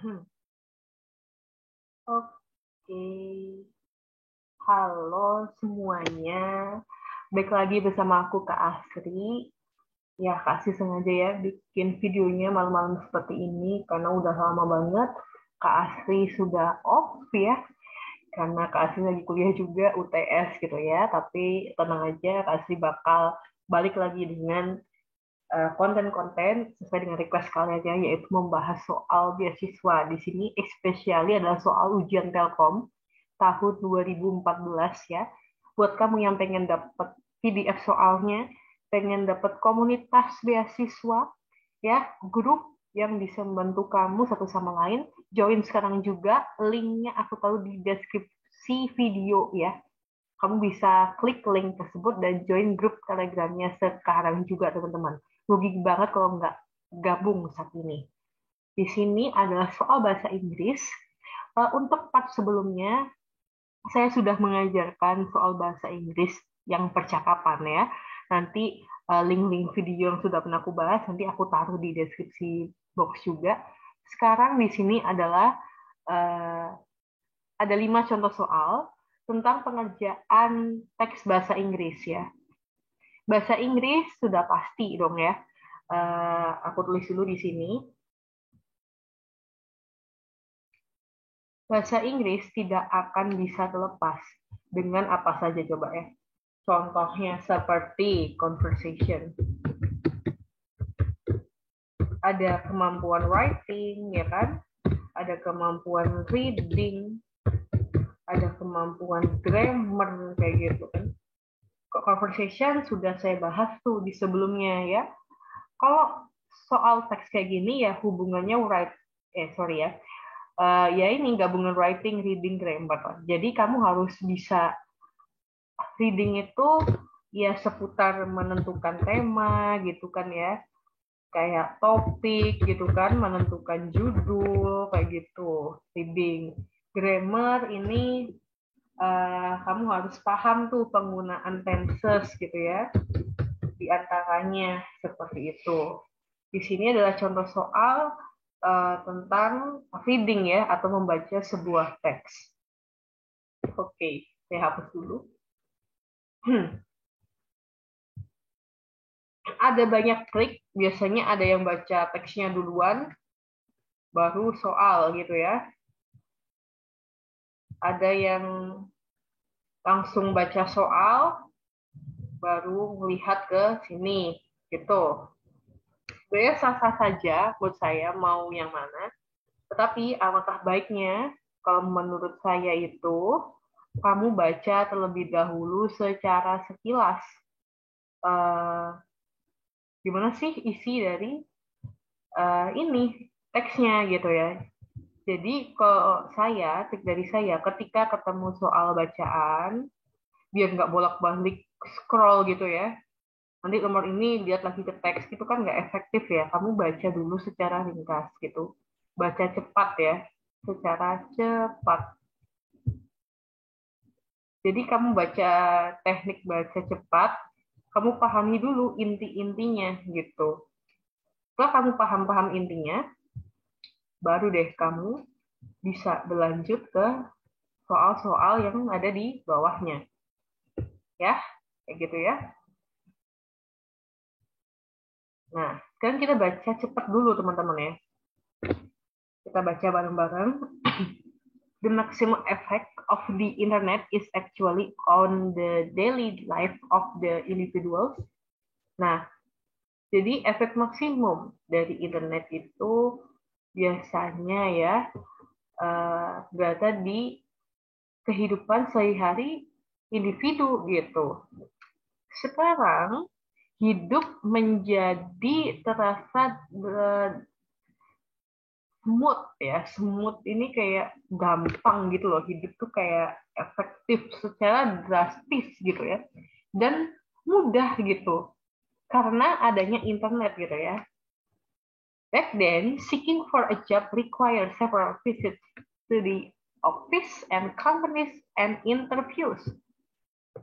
Oke, halo semuanya. Baik lagi bersama aku Kak Asri. Ya, Kak Asri sengaja ya bikin videonya malam-malam seperti ini karena udah lama banget Kak Asri sudah off ya. Karena Kak Asri lagi kuliah juga UTS gitu ya. Tapi tenang aja, Kak Asri bakal balik lagi dengan konten-konten sesuai dengan request kalian ya, yaitu membahas soal beasiswa. Di sini especially adalah soal ujian Telkom tahun 2014 ya. Buat kamu yang pengen dapat PDF soalnya, pengen dapat komunitas beasiswa ya, grup yang bisa membantu kamu satu sama lain, join sekarang juga. Linknya aku taruh di deskripsi video ya. Kamu bisa klik link tersebut dan join grup Telegramnya sekarang juga, teman-teman. Rugi banget kalau nggak gabung saat ini. Di sini adalah soal bahasa Inggris. Untuk part sebelumnya, saya sudah mengajarkan soal bahasa Inggris yang percakapan ya. Nanti link-link video yang sudah pernah aku bahas, nanti aku taruh di deskripsi box juga. Sekarang di sini adalah ada 5 contoh soal tentang pengerjaan teks bahasa Inggris ya. Bahasa Inggris sudah pasti dong ya. Aku tulis dulu di sini. Bahasa Inggris tidak akan bisa terlepas dengan apa saja coba ya. Contohnya seperti conversation. Ada kemampuan writing ya kan? Ada kemampuan reading, ada kemampuan grammar kayak gitu kan. Conversation sudah saya bahas tuh di sebelumnya ya. Kalau soal teks kayak gini ya hubungannya ya ini gabungan writing, reading, grammar. Jadi kamu harus bisa reading itu ya seputar menentukan tema gitu kan ya. Kayak topik gitu kan, menentukan judul kayak gitu. Reading. Grammar ini kamu harus paham tuh penggunaan tenses gitu ya. Di antaranya seperti itu. Di sini adalah contoh soal tentang reading ya, atau membaca sebuah teks. Oke, saya hapus dulu. Ada banyak trik, biasanya ada yang baca teksnya duluan, baru soal gitu ya. Ada yang langsung baca soal, baru melihat ke sini gitu. Sebenarnya sah-sah saja buat saya mau yang mana. Tetapi alangkah baiknya kalau menurut saya itu kamu baca terlebih dahulu secara sekilas. Gimana sih isi dari ini teksnya gitu ya. Jadi kalau saya, trik dari saya, ketika ketemu soal bacaan, biar nggak bolak-balik scroll gitu ya. Nanti nomor ini lihat lagi ke teks, itu kan nggak efektif ya. Kamu baca dulu secara ringkas gitu. Baca cepat ya, secara cepat. Jadi kamu baca teknik baca cepat, kamu pahami dulu inti-intinya gitu. Setelah kamu paham-paham intinya, baru deh kamu bisa berlanjut ke soal-soal yang ada di bawahnya. Ya, kayak gitu ya. Nah, sekarang kita baca cepat dulu teman-teman ya. Kita baca bareng-bareng. The maximum effect of the internet is actually on the daily life of the individuals. Nah, jadi efek maksimum dari internet itu biasanya ya berada di kehidupan sehari-hari individu gitu. Sekarang hidup menjadi terasa smooth ya. Smooth ini kayak gampang gitu loh. Hidup tuh kayak efektif secara drastis gitu ya. Dan mudah gitu. Karena adanya internet gitu ya. Back then, seeking for a job required several visits to the office and companies and interviews.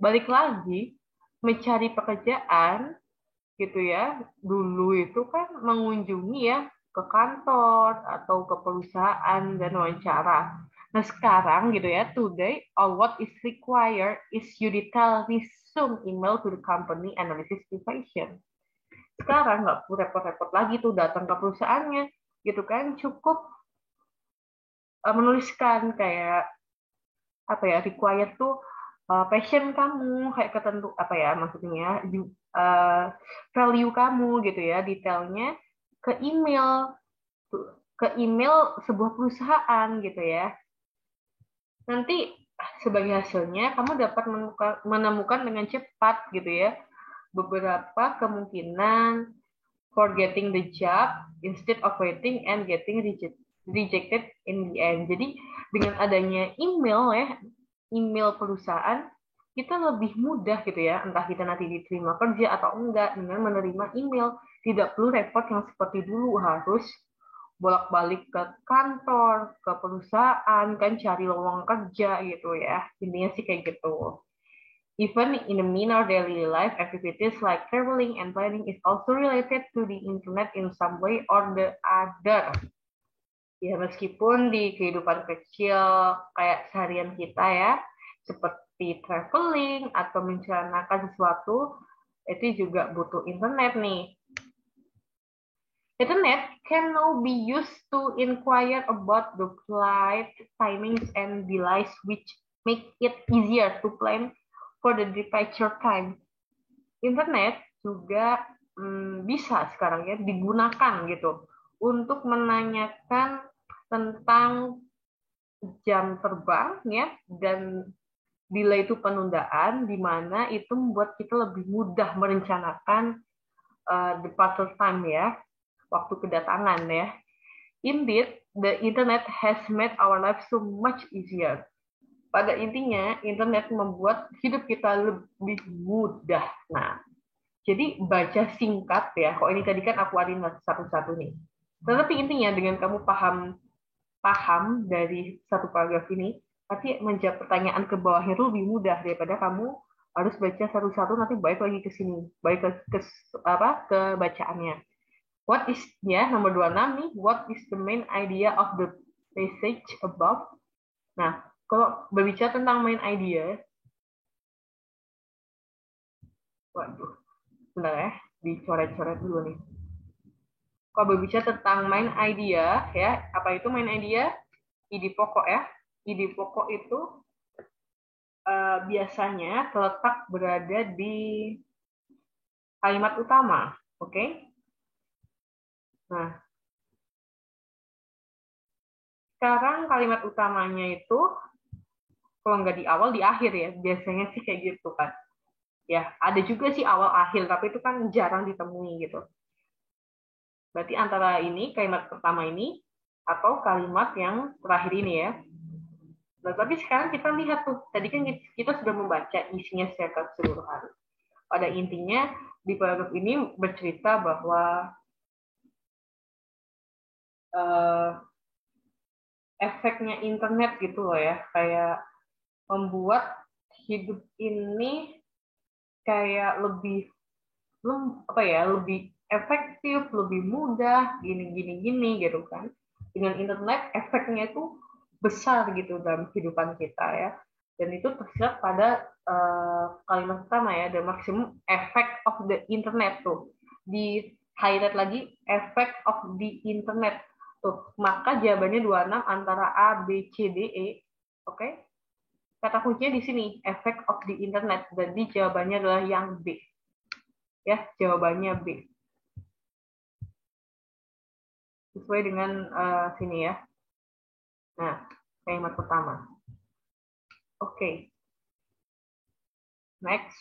Balik lagi, mencari pekerjaan gitu ya, dulu itu kan mengunjungi ya ke kantor atau ke perusahaan dan wawancara. Nah sekarang gitu ya, today all what is required is you detail resume email to the company analysis division. Sekarang nggak perlu repot-repot lagi tuh datang ke perusahaannya, gitu kan? Cukup menuliskan kayak apa ya, required tuh passion kamu, kayak ketentu apa ya maksudnya, uh, value kamu gitu ya, detailnya ke email sebuah perusahaan gitu ya. Nanti sebagai hasilnya kamu dapat menemukan dengan cepat gitu ya beberapa kemungkinan for getting the job instead of waiting and getting rejected in the end. Jadi dengan adanya email ya, email perusahaan, kita lebih mudah gitu ya, entah kita nanti diterima kerja atau enggak dengan menerima email. Tidak perlu repot yang seperti dulu harus bolak-balik ke kantor, ke perusahaan, kan cari lowongan kerja gitu ya. Intinya sih kayak gitu. Even in the minor daily life activities like traveling and planning is also related to the internet in some way or the other. Ya meskipun di kehidupan kecil kayak seharian kita ya, seperti traveling atau merencanakan sesuatu, itu juga butuh internet nih. Internet can now be used to inquire about the flight timings and delays, which make it easier to plan for the departure time. Internet juga bisa sekarang ya digunakan gitu untuk menanyakan tentang jam terbang ya dan delay itu penundaan, di mana itu membuat kita lebih mudah merencanakan departure time ya, waktu kedatangan ya. Indeed, the internet has made our life so much easier. Pada intinya, internet membuat hidup kita lebih mudah. Nah, jadi baca singkat ya. Kok ini tadi kan aku adin satu-satu nih. Tetapi intinya dengan kamu paham dari satu paragraf ini, nanti menjawab pertanyaan ke bawahnya itu lebih mudah daripada kamu harus baca satu-satu nanti balik lagi ke sini, balik ke bacaannya. What is ya nomor 26 nih, what is the main idea of the passage above? Nah, kalau berbicara tentang main idea, waduh, bentar ya, dicoret-coret dulu nih. Kalau berbicara tentang main idea ya, apa itu main idea? Ide pokok ya. Ide pokok itu biasanya terletak berada di kalimat utama, oke? Okay? Nah, sekarang kalimat utamanya itu kalau nggak di awal di akhir ya, biasanya sih kayak gitu kan. Ya, ada juga sih awal akhir, tapi itu kan jarang ditemui gitu. Berarti antara ini kalimat pertama ini atau kalimat yang terakhir ini ya. Nah, tapi sekarang kita lihat tuh, tadi kan kita sudah membaca isinya secara keseluruhan. Pada intinya di paragraf ini bercerita bahwa efeknya internet gitu loh ya, kayak membuat hidup ini kayak lebih lebih efektif, lebih mudah, gini gitu kan. Dengan internet efeknya itu besar gitu dalam kehidupan kita ya. Dan itu tersirat pada kalimat pertama ya, the maximum effect of the internet tuh. Di highlight lagi effect of the internet. Tuh, maka jawabannya 26 antara A, B, C, D, E. Oke? Okay? Kata kuncinya di sini, effect of the internet. Jadi jawabannya adalah yang B. Ya, jawabannya B. Sesuai dengan sini ya. Nah, kalimat pertama. Oke. Okay. Next.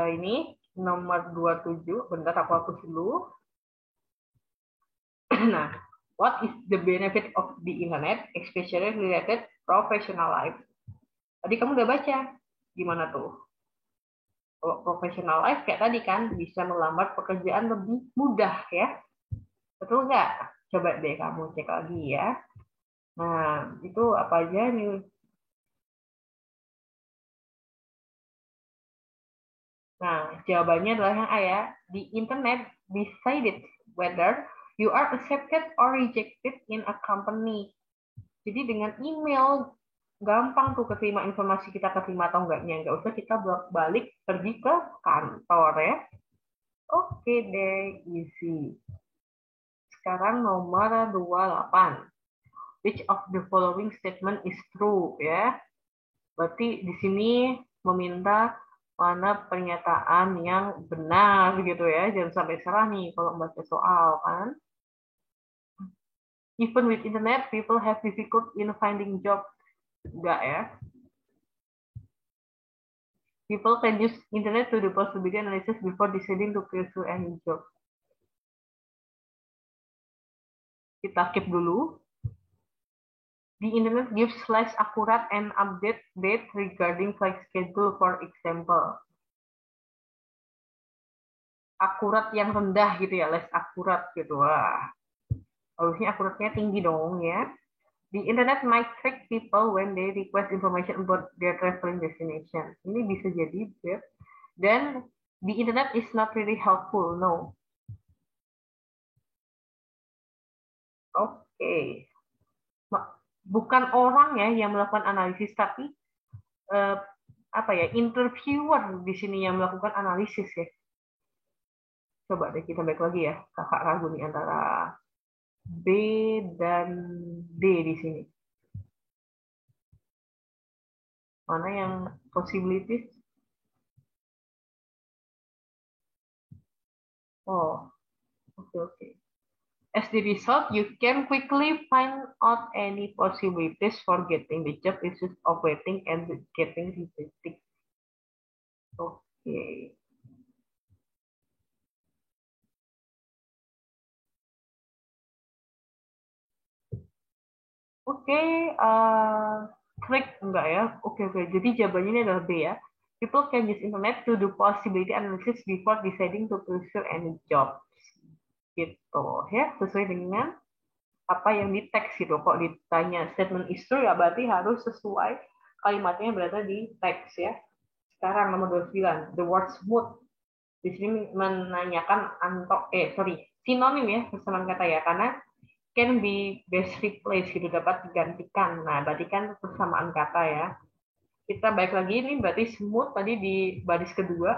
Ini nomor 27. Bentar aku hapus dulu. Nah, what is the benefit of the internet, especially related professional life? Tadi kamu udah baca. Gimana tuh? Kalau professional life kayak tadi kan bisa melamar pekerjaan lebih mudah ya. Betul nggak? Coba deh kamu cek lagi ya. Nah, itu apa aja nih? Nah, jawabannya adalah yang A ya. The internet decided whether you are accepted or rejected in a company. Jadi dengan email gampang tuh keterima informasi kita keterima atau enggaknya. Nggak usah kita bolak-balik pergi ke kantor ya. Oke deh, easy. Sekarang nomor 28. Which of the following statement is true ya? Berarti di sini meminta mana pernyataan yang benar gitu ya. Jangan sampai salah nih kalau membaca soal kan. Even with internet, people have difficult in finding job. Enggak ya. People can use internet to do possibility analysis before deciding to pursue any job. Kita keep dulu. The internet gives less accurate and update date regarding flight schedule, for example. Akurat yang rendah gitu ya, less akurat gitu. Wah, harusnya akuratnya tinggi dong ya. The internet might trick people when they request information about their traveling destination. Ini bisa jadi ya. Dan the internet is not really helpful, no. Oke. Bukan orang ya yang melakukan analisis, tapi apa ya, interviewer di sini yang melakukan analisis ya. Coba deh kita balik lagi ya, kakak ragu nih antara B dan D di sini. Mana yang possibilities? Oh, oke. As the result, you can quickly find out any possibilities for getting the job instead of waiting and getting rejected. Oke. Oke, klik enggak ya? Oke. Jadi jawabannya ini adalah B ya. People can use internet to do possibility analysis before deciding to pursue any job. Gitu ya, sesuai dengan apa yang di teks gitu. Kok ditanya statement is true ya berarti harus sesuai kalimatnya berada di teks ya. Sekarang nomor 29, the word smooth. Di sini menanyakan sinonim ya, persamaan kata ya, karena can be best replaced gitu, dapat digantikan. Nah, berarti kan persamaan kata ya. Kita balik lagi, ini berarti smooth tadi di baris kedua.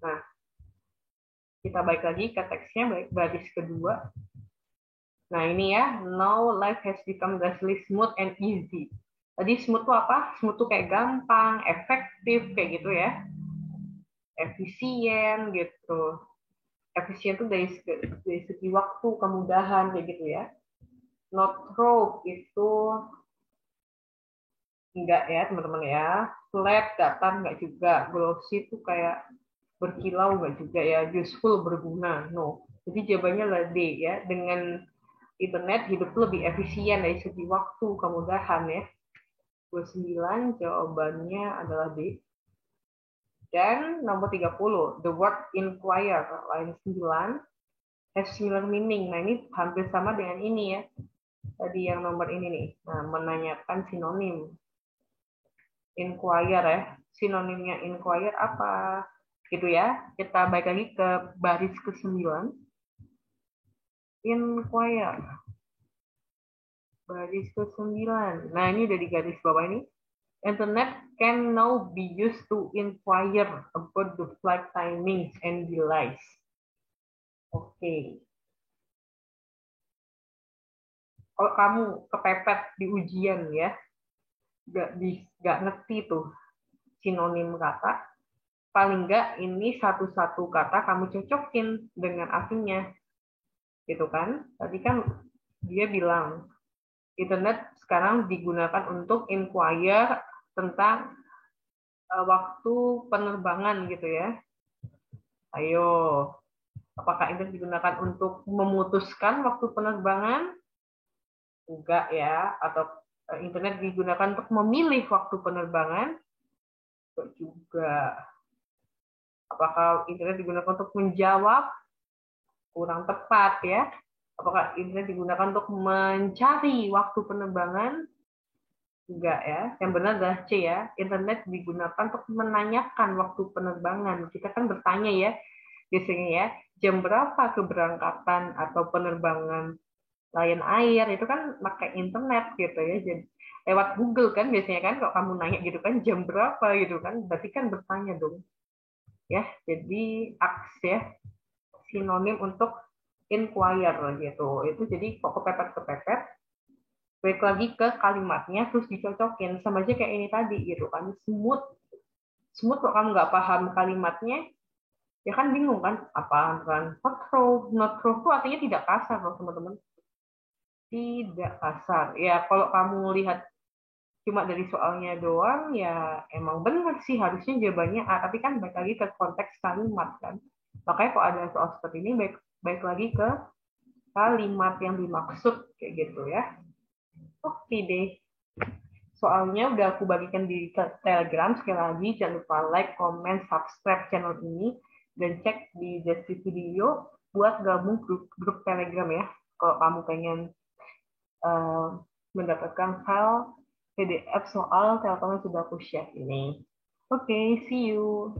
Nah, kita balik lagi ke teksnya, baris kedua. Nah, ini ya, now life has become gradually smooth and easy. Tadi smooth itu apa? Smooth itu kayak gampang, efektif, kayak gitu ya. Efisien gitu. Efisien itu dari segi waktu, kemudahan, kayak gitu ya. Not rope itu enggak ya teman-teman ya. Flat, datar enggak juga. Glossy itu kayak berkilau enggak juga ya. Useful, berguna. No. Jadi jawabannya adalah D ya. Dengan internet hidup lebih efisien dari segi waktu, kemudahan ya. 29 jawabannya adalah B. Dan nomor 30, the word inquire, line 9, has similar meaning. Nah, ini hampir sama dengan ini ya. Tadi yang nomor ini nih. Nah, menanyakan sinonim. Inquire ya. Sinonimnya inquire apa? Gitu ya. Kita balik lagi ke baris ke-9. Inquire. Baris ke-9. Nah, ini udah di garis bawah ini. Internet can now be used to inquire about the flight timings and delays. Oke. Kalau kamu kepepet di ujian ya, nggak ngerti tuh sinonim kata, paling nggak ini satu-satu kata kamu cocokin dengan artinya, gitu kan? Tadi kan dia bilang internet sekarang digunakan untuk inquire tentang waktu penerbangan gitu ya. Ayo, apakah internet digunakan untuk memutuskan waktu penerbangan? Enggak ya. Atau internet digunakan untuk memilih waktu penerbangan? Enggak juga. Apakah internet digunakan untuk menjawab? Kurang tepat ya. Apakah internet digunakan untuk mencari waktu penerbangan? Enggak ya. Yang benar adalah C ya. Internet digunakan untuk menanyakan waktu penerbangan. Kita kan bertanya ya, biasanya ya, jam berapa keberangkatan atau penerbangan Lion Air itu kan pakai internet gitu ya. Jadi lewat Google kan biasanya kan kalau kamu nanya gitu kan jam berapa gitu kan berarti kan bertanya dong ya. Jadi aks ya sinonim untuk inquire gitu. Itu jadi kok kepepet-kepepet balik lagi ke kalimatnya terus dicocokin sama aja kayak ini tadi gitu kan smooth smooth kok kamu nggak paham kalimatnya ya kan bingung kan apa kan not true itu artinya tidak kasar loh teman-teman, tidak kasar ya. Kalau kamu lihat cuma dari soalnya doang ya emang benar sih harusnya jawabannya A, tapi kan baik lagi ke konteks kalimat kan. Makanya kok ada soal seperti ini baik baik lagi ke kalimat yang dimaksud kayak gitu ya. Oke deh, soalnya udah aku bagikan di Telegram. Sekali lagi jangan lupa like, comment, subscribe channel ini dan cek di deskripsi video buat gabung grup Telegram ya kalau kamu pengen uh, mendapatkan file PDF soal Telkom yang sudah aku share ini. Oke, see you.